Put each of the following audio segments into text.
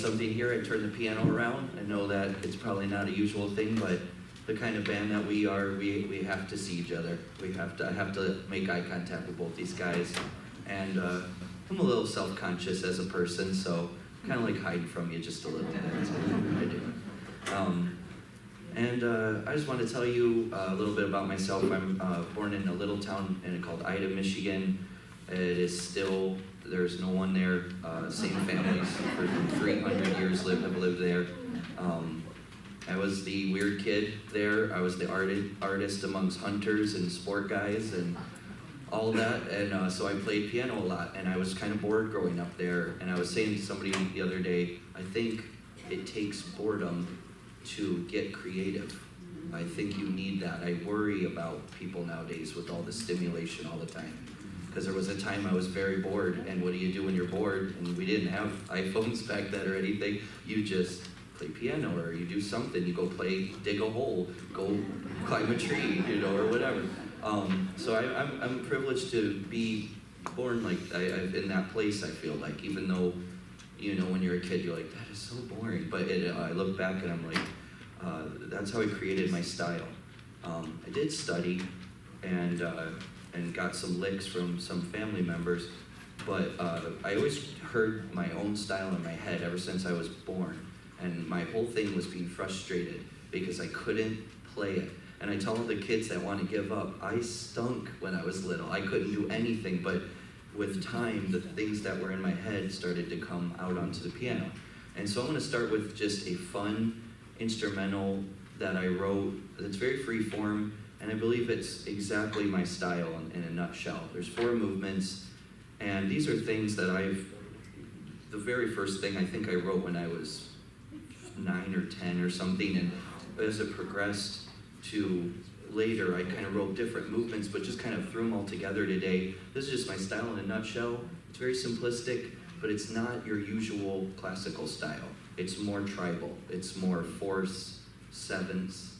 something here. I turn the piano around. I know that it's probably not a usual thing, but the kind of band that we are, we have to see each other. I have to make eye contact with both these guys. And I'm a little self-conscious as a person, so kind of like hiding from you just a little bit. That's what I do. I just want to tell you a little bit about myself. I'm born in a little town called Ida, Michigan. It is still, there's no one there. Same families for 300 years have lived there. I was the weird kid there. I was the artist amongst hunters and sport guys and all that. And so I played piano a lot, and I was kind of bored growing up there. And I was saying to somebody the other day, I think it takes boredom to get creative. I think you need that. I worry about people nowadays with all the stimulation all the time. Because there was a time I was very bored, and what do you do when you're bored? And we didn't have iPhones back then or anything. You just play piano, or you do something. You go play, dig a hole, go climb a tree, you know, or whatever. So I'm privileged to be born like in that place. I feel like, even though, you know, when you're a kid, you're like, that is so boring. But I look back and I'm like, that's how I created my style. I did study and got some licks from some family members, but I always heard my own style in my head ever since I was born. And my whole thing was being frustrated because I couldn't play it. And I tell all the kids that want to give up, I stunk when I was little. I couldn't do anything, but with time, the things that were in my head started to come out onto the piano. And so I'm going to start with just a fun instrumental that I wrote that's very free form, and I believe it's exactly my style in a nutshell. There's 4 movements, and these are things that the very first thing I think I wrote when I was 9 or 10 or something, and as it progressed to later, I kind of wrote different movements, but just kind of threw them all together today. This is just my style in a nutshell. It's very simplistic, but it's not your usual classical style. It's more tribal. It's more 4ths, 7ths,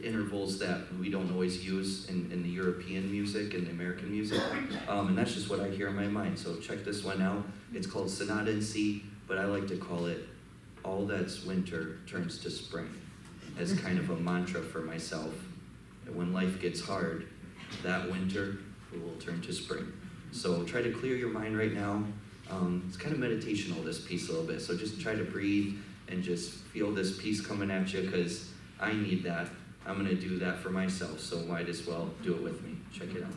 intervals that we don't always use in the European music and the American music. And that's just what I hear in my mind. So check this one out. It's called Sonata in C, but I like to call it All That's Winter Turns to Spring, as kind of a mantra for myself. When life gets hard, that winter will turn to spring. So try to clear your mind right now. It's kind of meditational, this piece, a little bit. So just try to breathe and just feel this piece coming at you, because I need that. I'm going to do that for myself, so might as well do it with me. Check it out.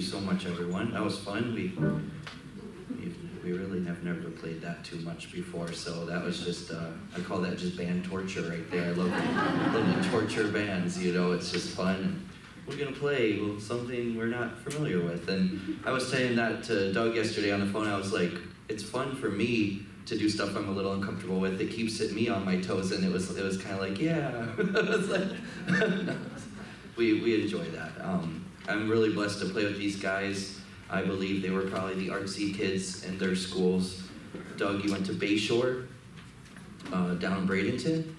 so much, everyone. That was fun. We really have never played that too much before, so that was just, I call that just band torture right there. I love to torture bands, you know, it's just fun. And we're gonna play something we're not familiar with. And I was saying that to Doug yesterday on the phone. I was like, it's fun for me to do stuff I'm a little uncomfortable with. It keeps me on my toes, and it was kind of like, yeah. It was like, we enjoy that. I'm really blessed to play with these guys. I believe they were probably the artsy kids in their schools. Doug, you went to Bayshore, down in Bradenton.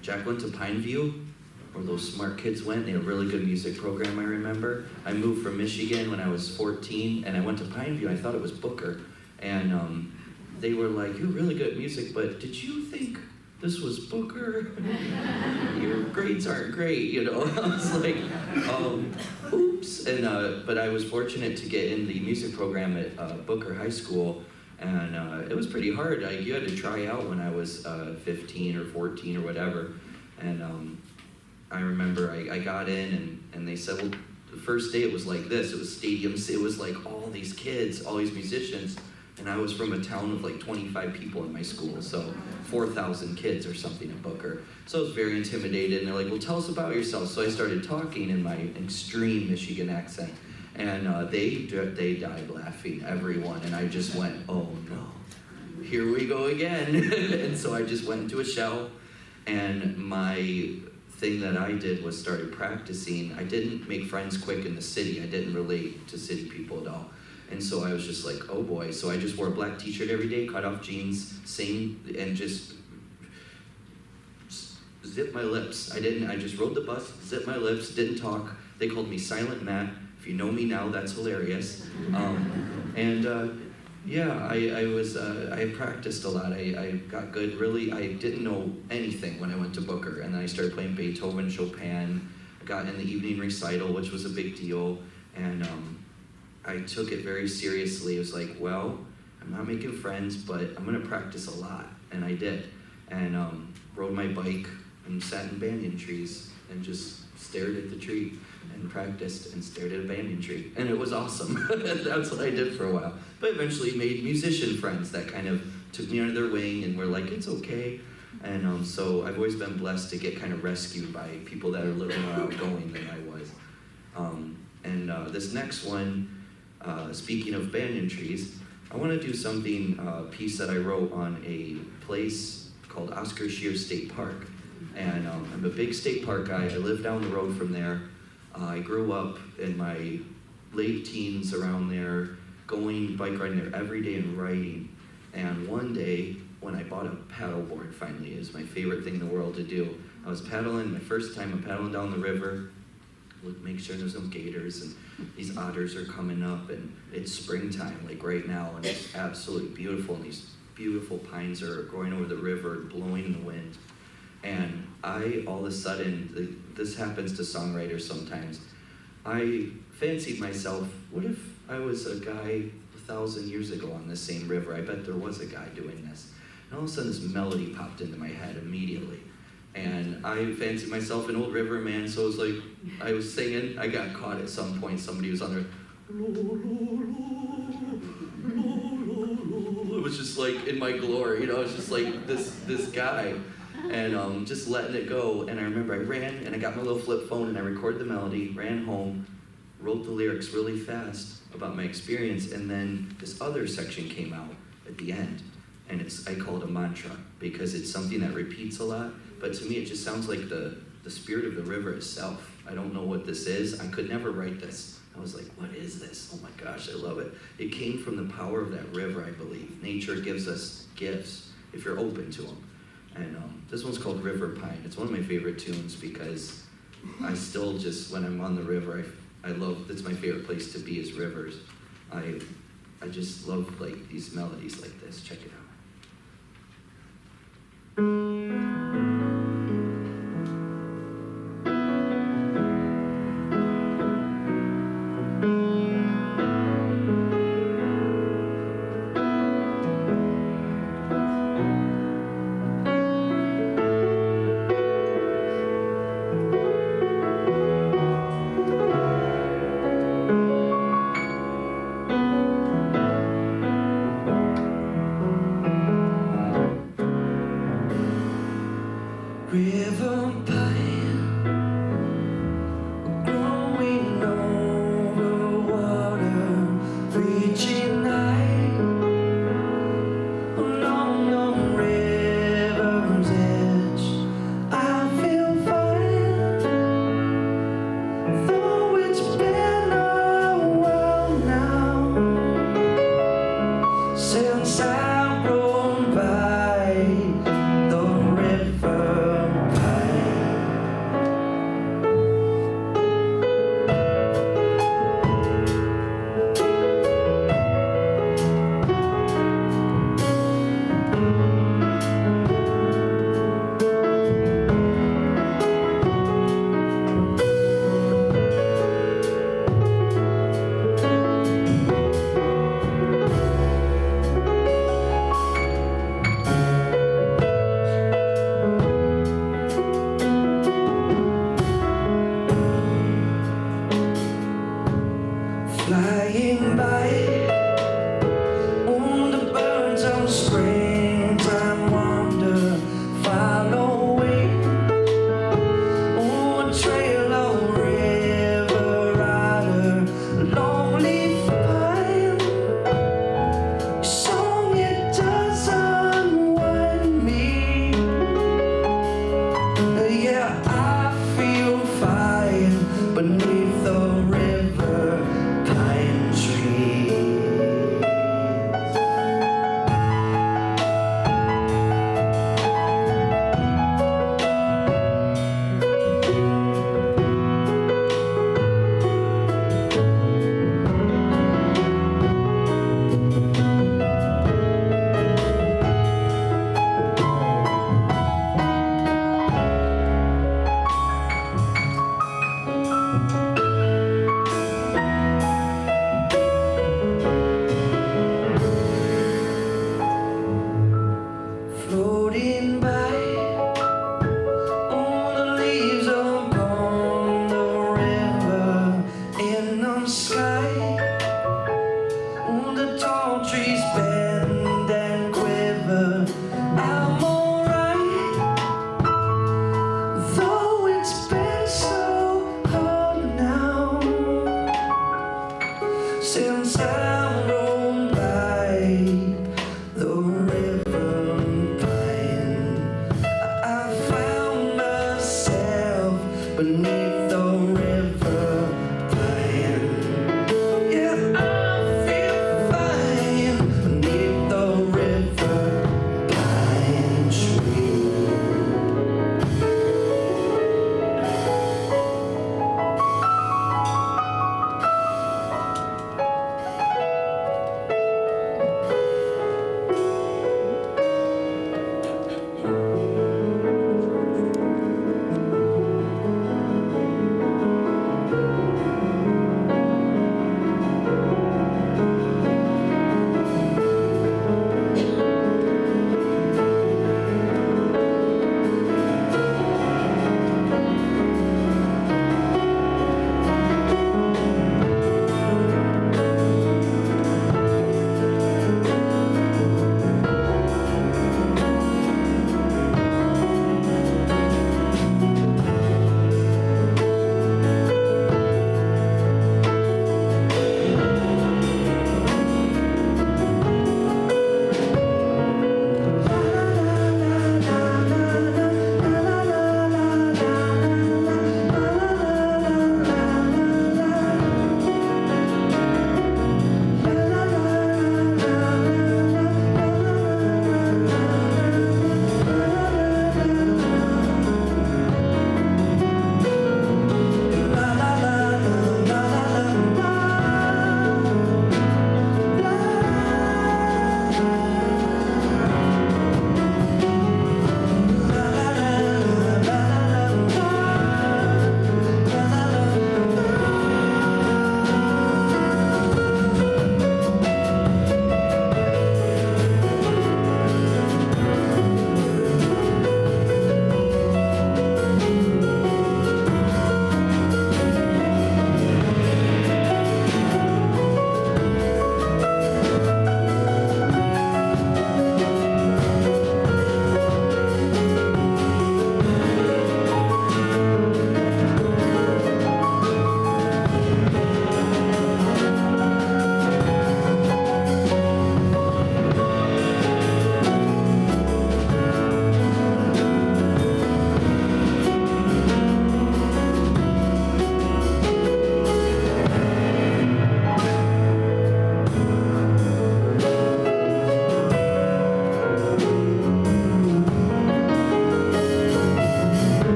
Jack went to Pineview, where those smart kids went. They had a really good music program, I remember. I moved from Michigan when I was 14, and I went to Pineview. I thought it was Booker. And they were like, you're really good at music, but did you think this was Booker? Your grades aren't great, you know? I was like, oops. And, but I was fortunate to get in the music program at Booker High School, and it was pretty hard. You had to try out when I was 15 or 14 or whatever. And I remember I got in, and they said, well, the first day it was like this. It was stadiums. It was like all these kids, all these musicians. And I was from a town of like 25 people in my school, so 4,000 kids or something at Booker. So I was very intimidated, and they're like, well, tell us about yourself. So I started talking in my extreme Michigan accent, and they died laughing, everyone, and I just went, oh no, here we go again. And so I just went into a shell, and my thing that I did was started practicing. I didn't make friends quick in the city. I didn't relate to city people at all. And so I was just like, oh boy. So I just wore a black t-shirt every day, cut off jeans, and just zip my lips. I just rode the bus, zipped my lips, didn't talk. They called me Silent Matt. If you know me now, that's hilarious. Yeah, I practiced a lot. I got good. Really, I didn't know anything when I went to Booker. And then I started playing Beethoven, Chopin. I got in the evening recital, which was a big deal. And I took it very seriously. It was like, well, I'm not making friends, but I'm gonna practice a lot, and I did. And rode my bike and sat in banyan trees and just stared at the tree and practiced and stared at a banyan tree, and it was awesome. That's what I did for a while. But eventually made musician friends that kind of took me under their wing and were like, it's okay. And so I've always been blessed to get kind of rescued by people that are a little more outgoing than I was. This next one, speaking of banyan trees, I want to do something, piece that I wrote on a place called Oscar Scheer State Park. And I'm a big state park guy. I live down the road from there. I grew up in my late teens around there, going bike riding there every day and writing. And one day, when I bought a paddleboard, finally, it was my favorite thing in the world to do. I was paddling, my first time I'm paddling down the river, make sure there's no gators, and these otters are coming up, and it's springtime, like right now, and it's absolutely beautiful, and these beautiful pines are growing over the river, blowing in the wind. And all of a sudden, this happens to songwriters sometimes, I fancied myself, what if I was a guy 1,000 years ago on this same river? I bet there was a guy doing this. And all of a sudden, this melody popped into my head immediately. And I fancied myself an old river man, so it was like, I was singing, I got caught at some point, somebody was on there, it was just like in my glory, you know, it was just like this guy, and just letting it go. And I remember I ran, and I got my little flip phone, and I recorded the melody, ran home, wrote the lyrics really fast about my experience, and then this other section came out at the end. And I call it a mantra, because it's something that repeats a lot, but to me it just sounds like the spirit of the river itself. I don't know what this is. I could never write this. I was like, what is this? Oh my gosh, I love it. It came from the power of that river, I believe. Nature gives us gifts if you're open to them. And this one's called River Pine. It's one of my favorite tunes because I still just, when I'm on the river, I love, that's my favorite place to be is rivers. I just love like these melodies like this. Check it out.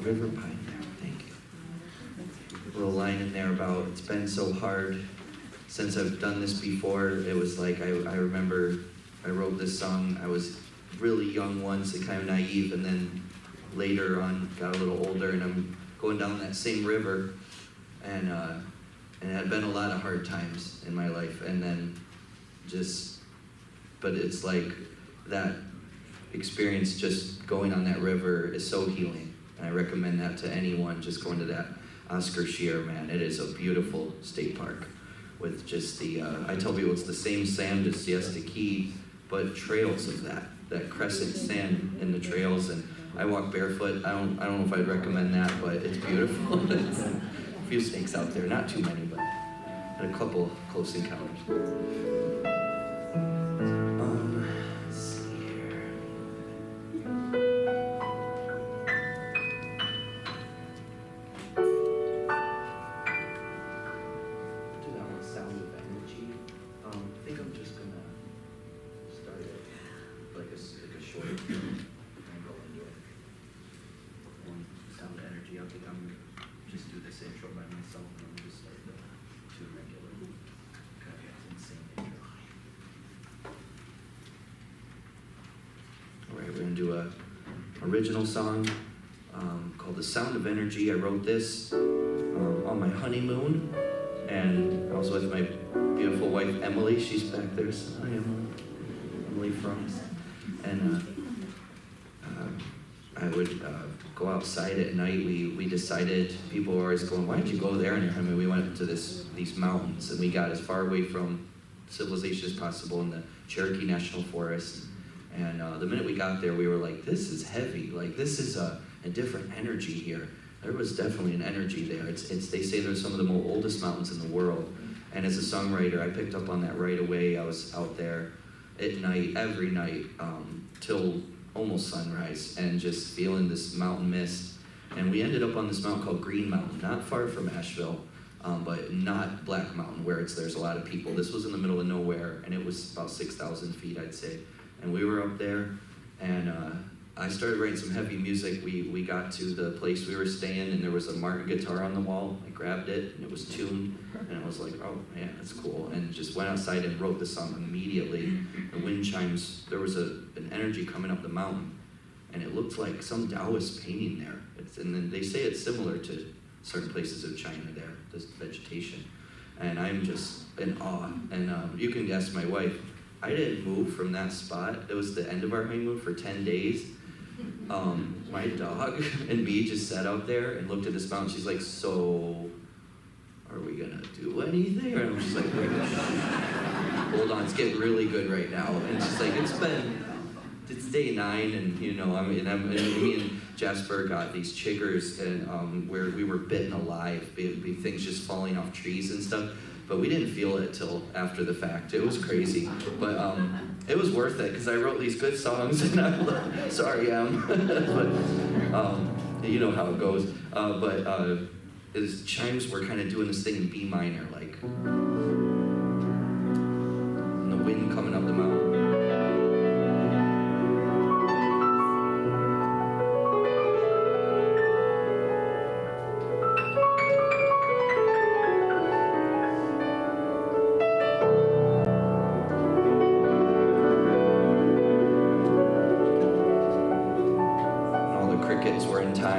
River Pine there. Thank you. A little line in there about it's been so hard since I've done this before. It was like I remember I wrote this song. I was really young once and kind of naive, and then later on got a little older, and I'm going down that same river, and it had been a lot of hard times in my life, and then but it's like that experience just going on that river is so healing, and I recommend that to anyone just going to that Oscar Shear, man. It is a beautiful state park with just I tell people it's the same sand as Siesta Key, but trails of that crescent sand in the trails, and I walk barefoot. I don't know if I'd recommend that, but it's beautiful. It's a few snakes out there, not too many, but had a couple close encounters. Let's see here. Do that one, Sound of Energy. I think I'm just gonna start it like a short and go into it. One Sound of Energy. I think I'm just do this intro by myself, and I'm just start the two regular. Okay, insane intro. All right, we're gonna do a original song called "The Sound of Energy." I wrote this on my honeymoon, and I was with my beautiful wife Emily. She's back there. So I am Emily Frumps, and I would go outside at night. We decided, people were always going, why did you go there on your honeymoon? We went to these mountains, and we got as far away from civilization as possible in the Cherokee National Forest. And the minute we got there, we were like, this is heavy. Like, this is a different energy here. There was definitely an energy there. They say they're some of the oldest mountains in the world. And as a songwriter, I picked up on that right away. I was out there at night, every night, till almost sunrise, and just feeling this mountain mist. And we ended up on this mountain called Green Mountain, not far from Asheville, but not Black Mountain, where there's a lot of people. This was in the middle of nowhere, and it was about 6,000 feet, I'd say. And we were up there, and I started writing some heavy music. We got to the place we were staying, and there was a Martin guitar on the wall. I grabbed it, and it was tuned, and I was like, oh man, that's cool. And just went outside and wrote the song immediately. The wind chimes, there was an energy coming up the mountain, and it looked like some Taoist painting there. And then they say it's similar to certain places of China there, this vegetation. And I'm just in awe. And you can ask my wife, I didn't move from that spot. It was the end of our honeymoon for 10 days. My dog and me just sat out there and looked at this mountain. She's like, so are we gonna do anything? And I'm just like, hold on, it's getting really good right now. And she's like, it's day 9, and me and Jasper got these chiggers, and where we were bitten alive, be things just falling off trees and stuff. But we didn't feel it till after the fact. It was crazy, but it was worth it because I wrote these good songs, and I'm like, sorry, but you know how it goes. But his chimes were kind of doing this thing in B minor, like, and the wind coming up the mountain.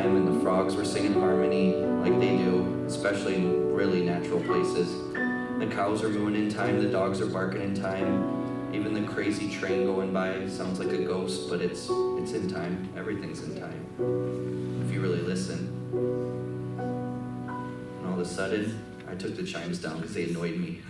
And the frogs were singing harmony like they do, especially in really natural places. The cows are mooing in time, the dogs are barking in time. Even the crazy train going by sounds like a ghost, but it's in time. Everything's in time, if you really listen. And all of a sudden, I took the chimes down because they annoyed me.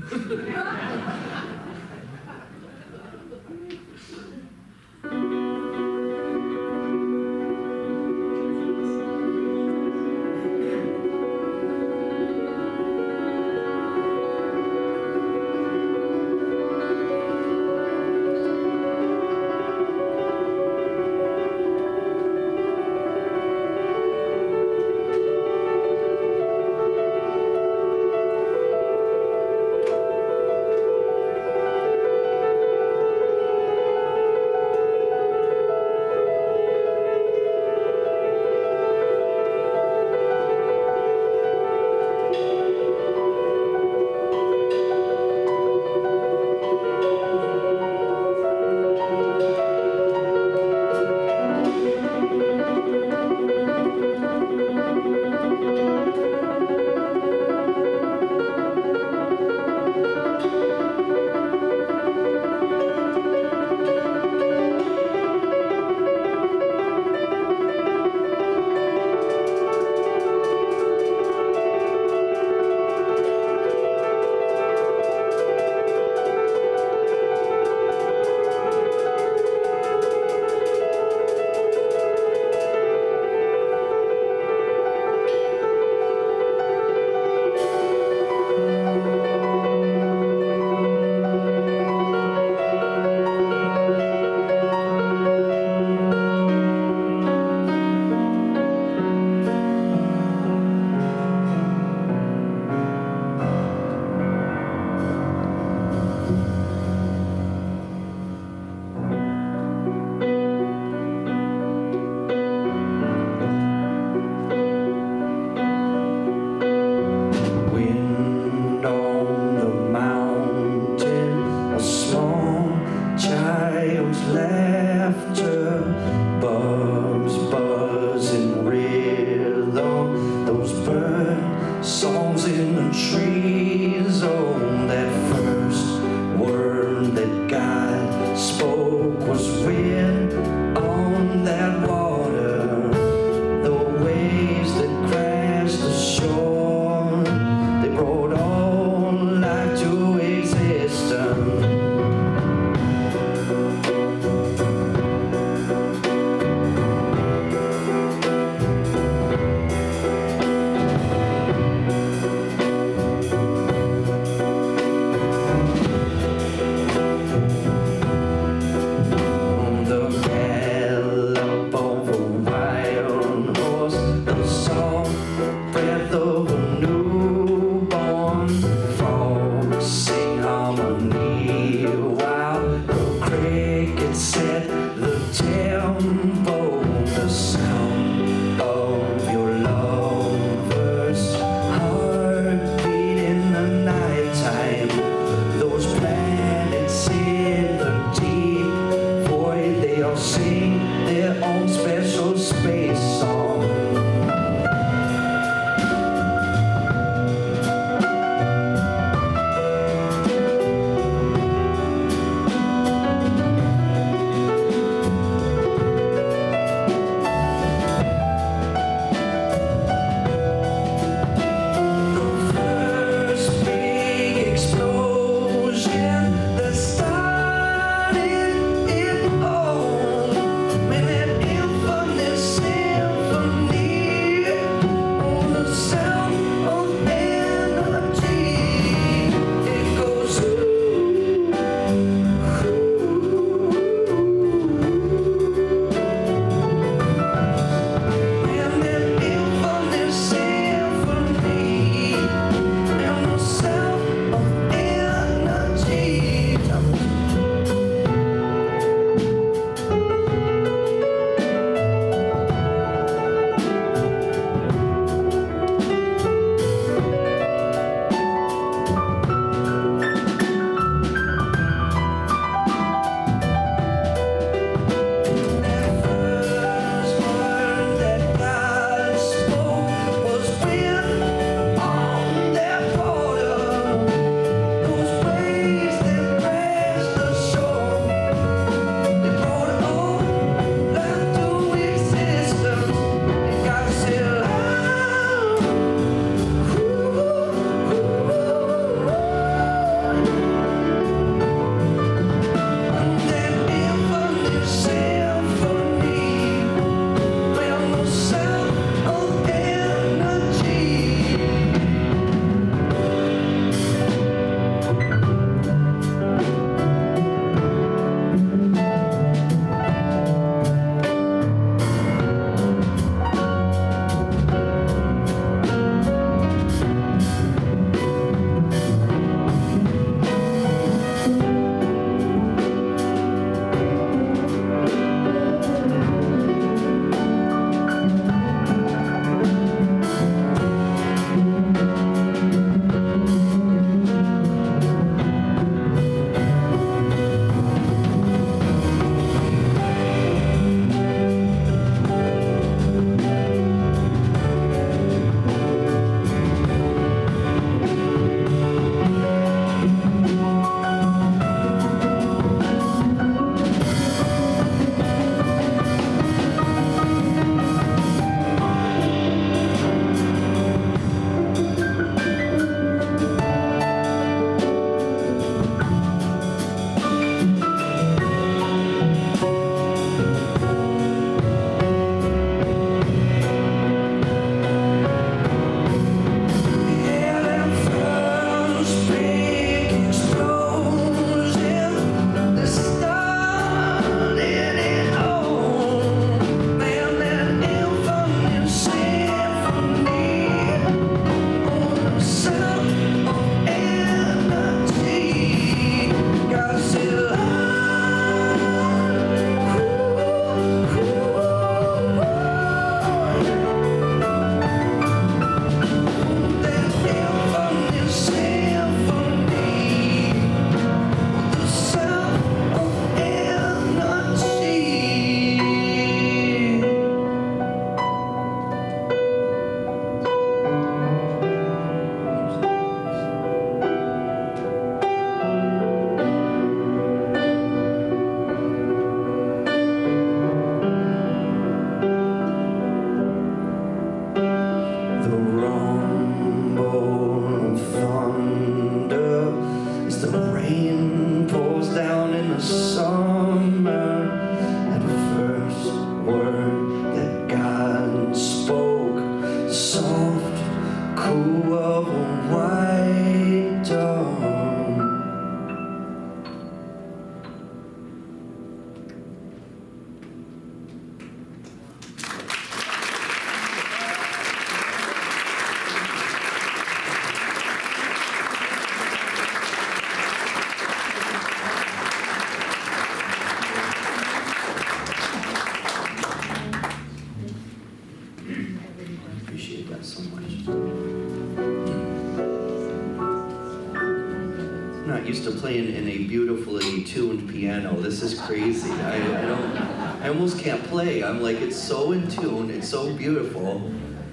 not used to playing in a beautifully tuned piano. This is crazy. I almost can't play. I'm like, it's so in tune, it's so beautiful.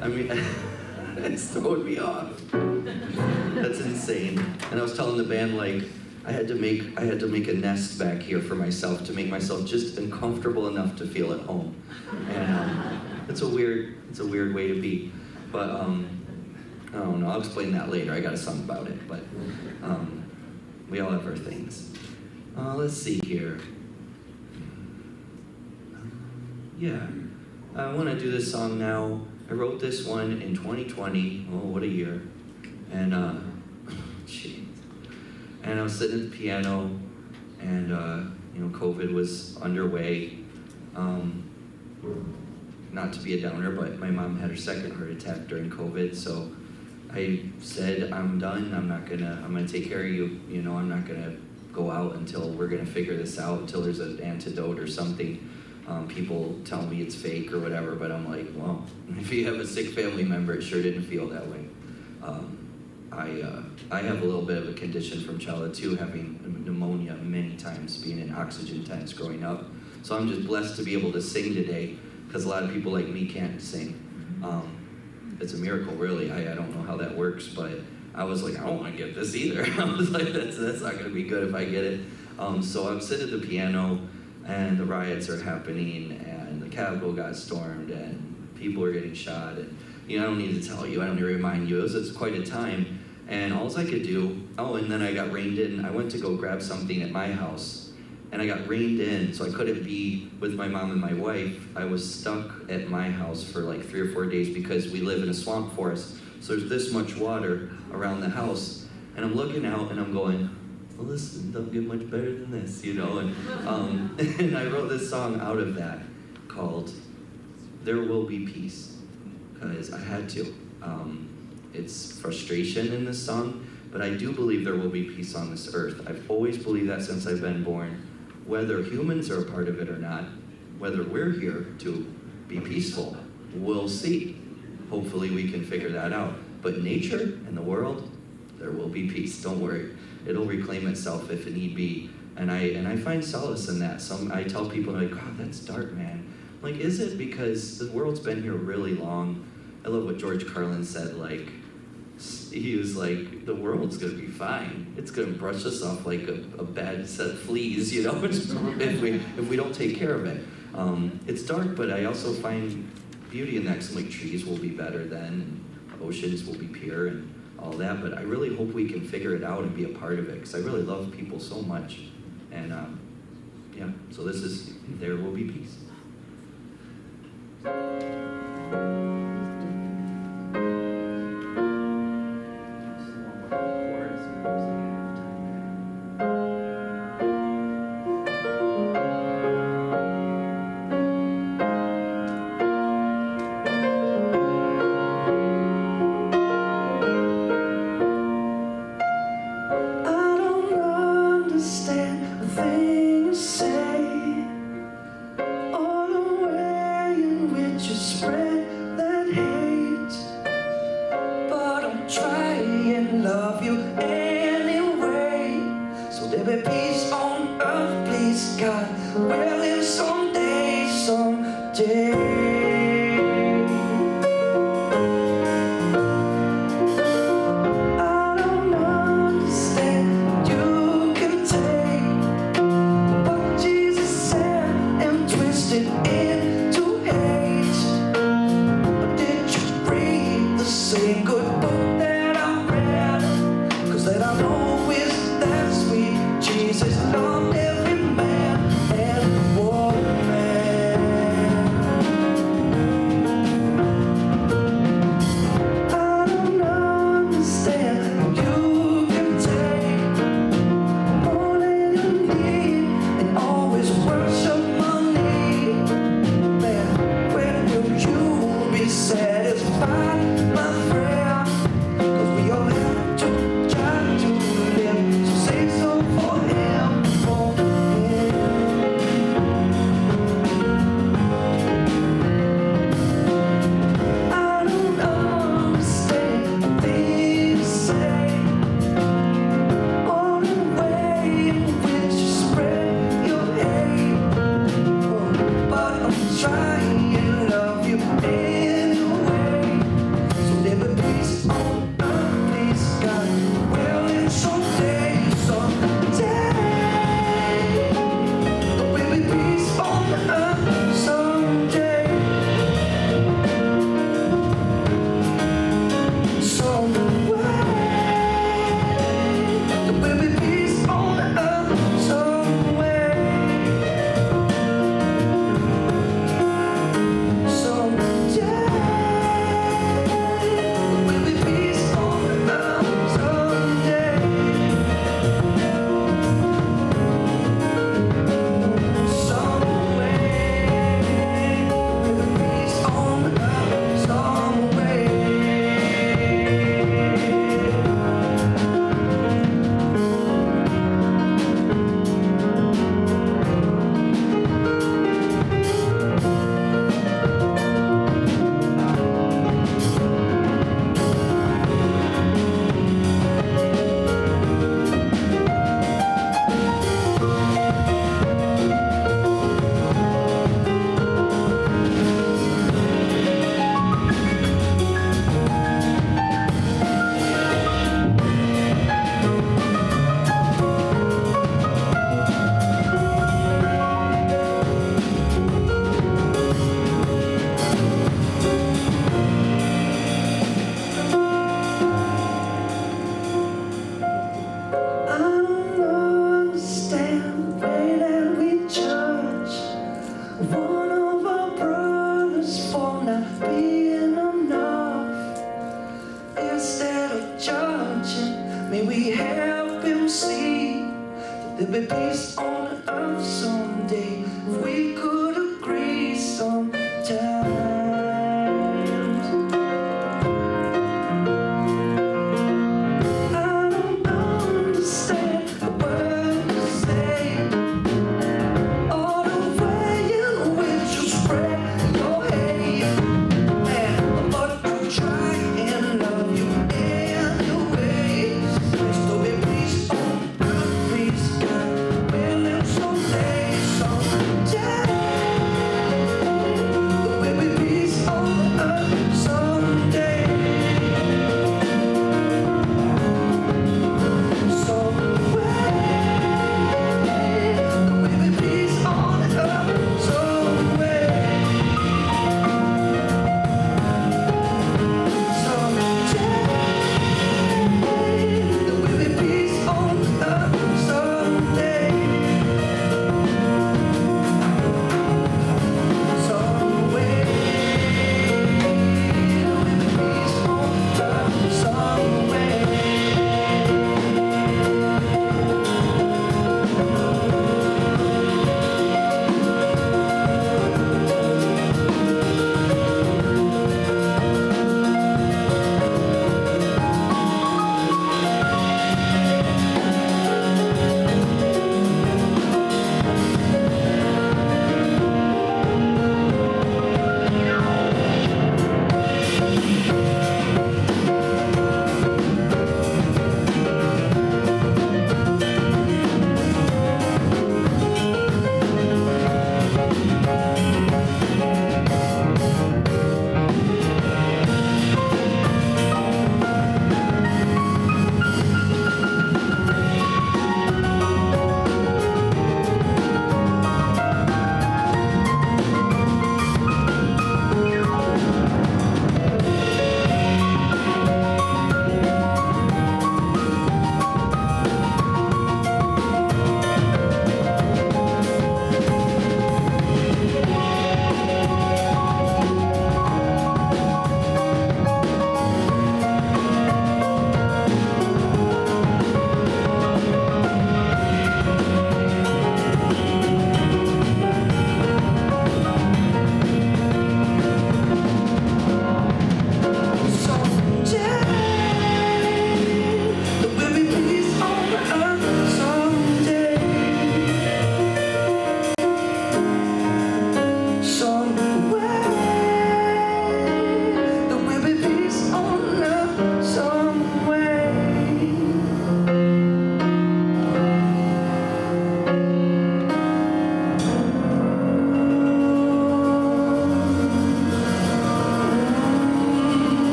I mean, it's throwing me off. That's insane. And I was telling the band, like, I had to make a nest back here for myself to make myself just uncomfortable enough to feel at home. And it's a weird way to be. But I don't know, I'll explain that later. I got a song about it, but we all have our things. Let's see here. Yeah, I want to do this song now. I wrote this one in 2020. Oh, what a year. And jeez. And I was sitting at the piano, and COVID was underway. Not to be a downer, but my mom had her second heart attack during COVID, so I said, I'm done. I'm gonna take care of you. I'm not gonna go out until we're gonna figure this out, until there's an antidote or something. People tell me it's fake or whatever, but I'm like, well, if you have a sick family member, it sure didn't feel that way. I have a little bit of a condition from childhood too, having pneumonia many times, being in oxygen tents growing up. So I'm just blessed to be able to sing today, because a lot of people like me can't sing. It's a miracle, really. I don't know how that works, but I was like, I don't want to get this either. I was like, that's not going to be good if I get it. So I'm sitting at the piano, and the riots are happening, and the Capitol got stormed, and people are getting shot, and I don't need to tell you, I don't need to remind you, it's quite a time, and all I could do, and then I got reined in. I went to go grab something at my house, and I got reined in, so I couldn't be with my mom and my wife. I was stuck at my house for like 3 or 4 days because we live in a swamp forest, so there's this much water around the house, and I'm looking out, and I'm going, well, this don't get much better than this, and and I wrote this song out of that called There Will Be Peace, because I had to. It's frustration in this song, but I do believe there will be peace on this earth. I've always believed that since I've been born, whether humans are a part of it or not, whether we're here to be peaceful, we'll see. Hopefully we can figure that out. But nature and the world, there will be peace, don't worry. It'll reclaim itself if it need be. And I find solace in that. I tell people, like, God, that's dark, man. I'm like, is it? Because the world's been here really long. I love what George Carlin said, like, he was like, the world's gonna be fine. It's gonna brush us off like a bad set of fleas, if we don't take care of it. It's dark, but I also find beauty in that, because like trees will be better then, and oceans will be pure, and all that, but I really hope we can figure it out and be a part of it, because I really love people so much. And so this is There Will Be Peace. Into hate, but did you may we help him see that there'll be peace on earth someday if we could agree sometimes.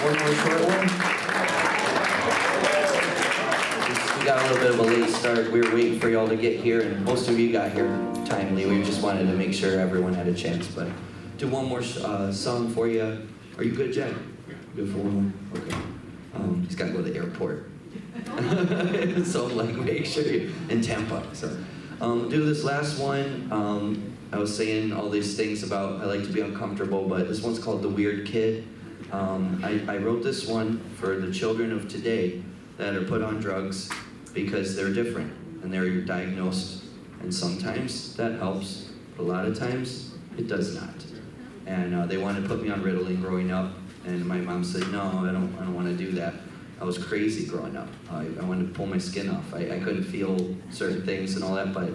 One more short one. We got a little bit of a late start. We were waiting for y'all to get here, and most of you got here timely. We just wanted to make sure everyone had a chance. But do one more song for you. Are you good, Jack? Good for one more? Okay. He's got to go to the airport. So like, make sure you're in Tampa. So do this last one. I was saying all these things about I like to be uncomfortable, but this one's called The Weird Kid. I wrote this one for the children of today that are put on drugs because they're different and they're diagnosed, and sometimes that helps, but a lot of times it does not. And they wanted to put me on Ritalin growing up, and my mom said, no, I don't want to do that. I was crazy growing up. I wanted to pull my skin off. I couldn't feel certain things and all that, but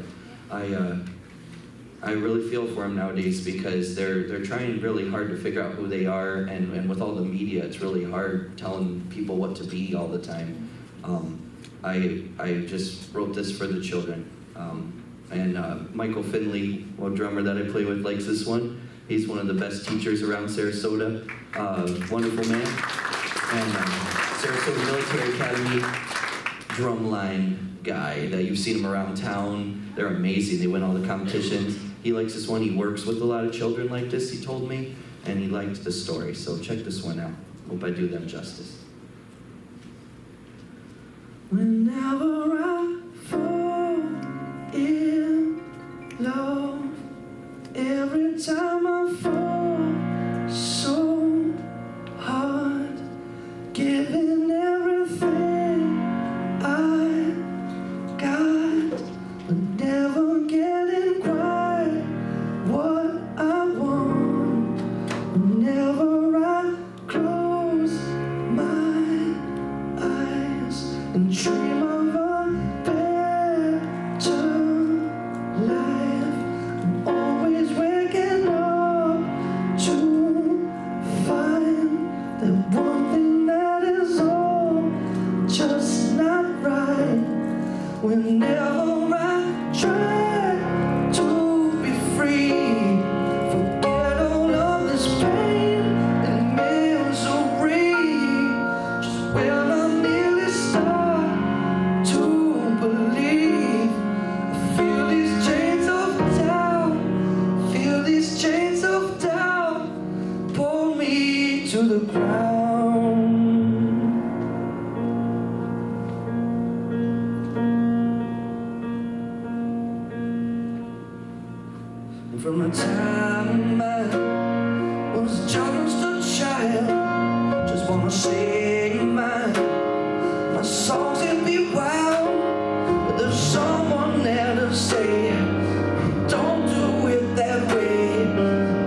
I I really feel for them nowadays because they're trying really hard to figure out who they are, and with all the media, it's really hard telling people what to be all the time. I just wrote this for the children. Michael Finley, one drummer that I play with, likes this one. He's one of the best teachers around Sarasota. Wonderful man. And Sarasota Military Academy drumline guy that you've seen him around town. They're amazing. They win all the competitions. He likes this one. He works with a lot of children like this, he told me, and he liked the story. So check this one out. Hope I do them justice. Whenever I fall in love, every time I fall so hard, giving everything I got, but never getting quite what I want. Whenever I close my eyes and dream of a better life, I'm always waking up to find that one thing that is all just not right. Whenever I try to be free, forget all of this pain and misery, just when I nearly start to believe, I feel these chains of doubt, feel these chains of doubt pull me to the ground. And from the time I was just a child, just wanna sing my songs and be wild, but there's someone there to say, don't do it that way.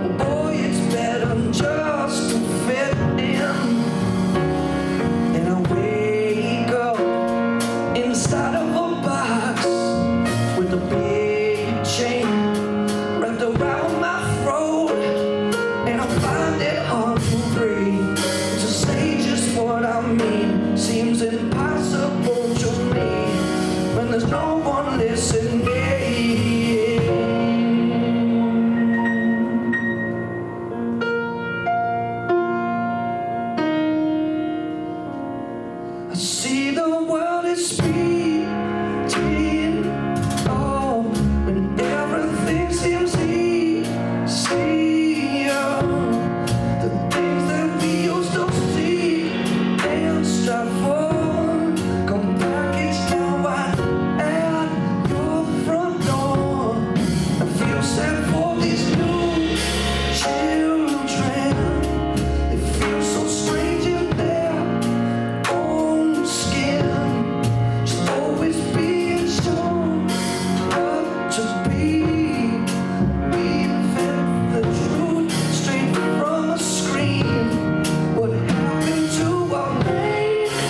Oh boy, it's better just to fit in. And I wake up inside of a box with a big chain wrapped around my throat, and I find it hard to breathe. To say just what I mean seems impossible to me when there's no one listening. I see the world is speeding on when everything seems easier. The things that we used to see and strive for come packaged now at your front door. I feel sad for these new children. They feel so strange in their own skin, just always being shown what to be, being fed the truth straight from a screen. What happened to our make-believe?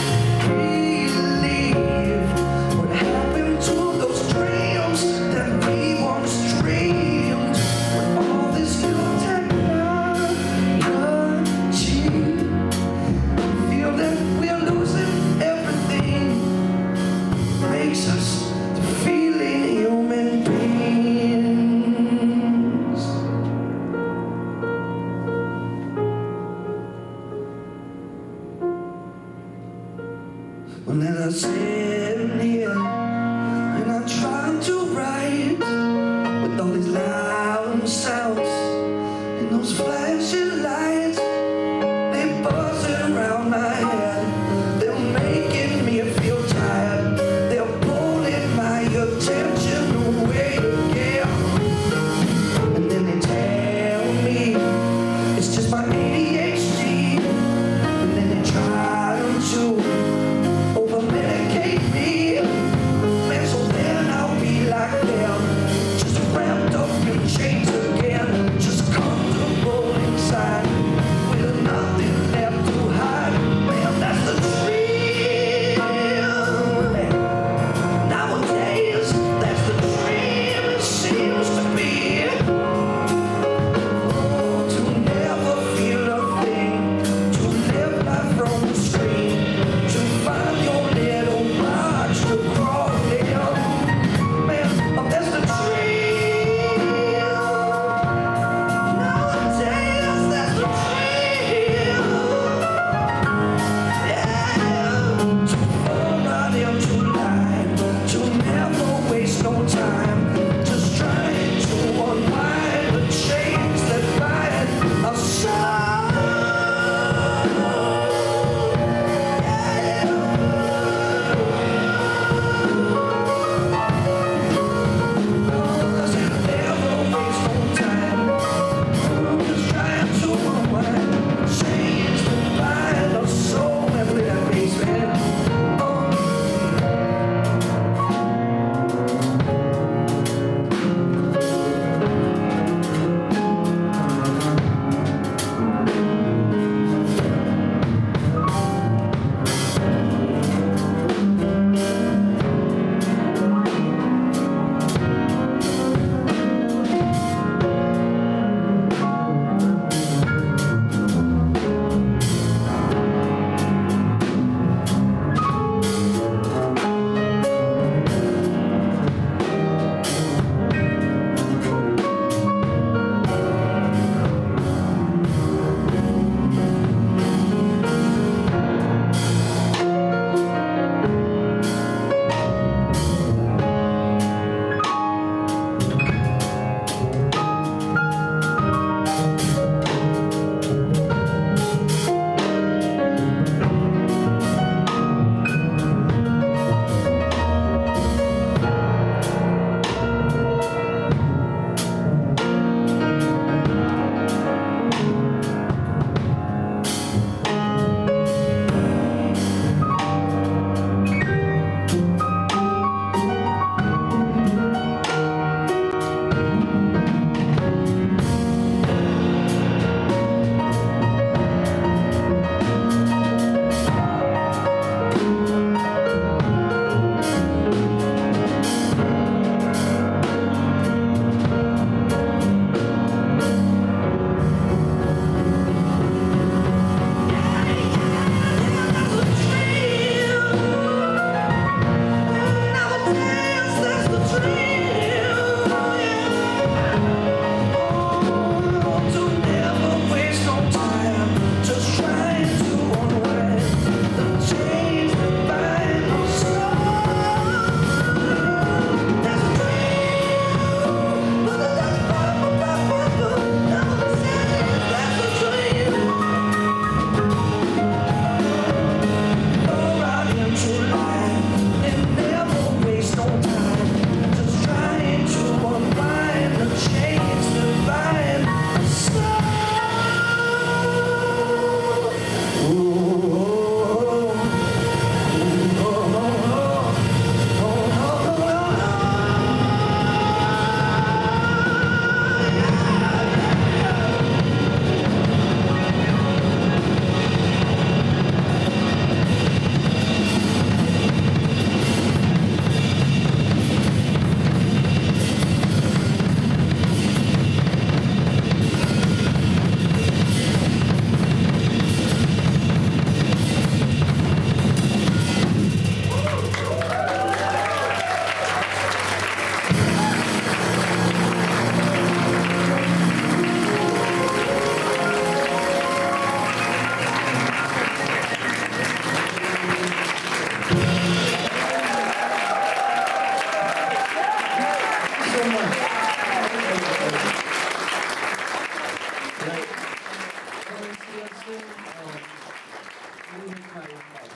What happened to those dreams that we once dreamed? With all this new technology, feel that we're losing everything. Makes us to feeling human beings. When I sit here and I try to write with all these loud sounds and those flashing lights, they buzzing around my head. They're making me feel tired. They're pulling my attention away again. And then they tell me it's just my ADHD. And then they try to over-medicate me. Man, so then I'll be like them, just wrapped up in chains again, just comfortable inside. Come and see us soon. We will try to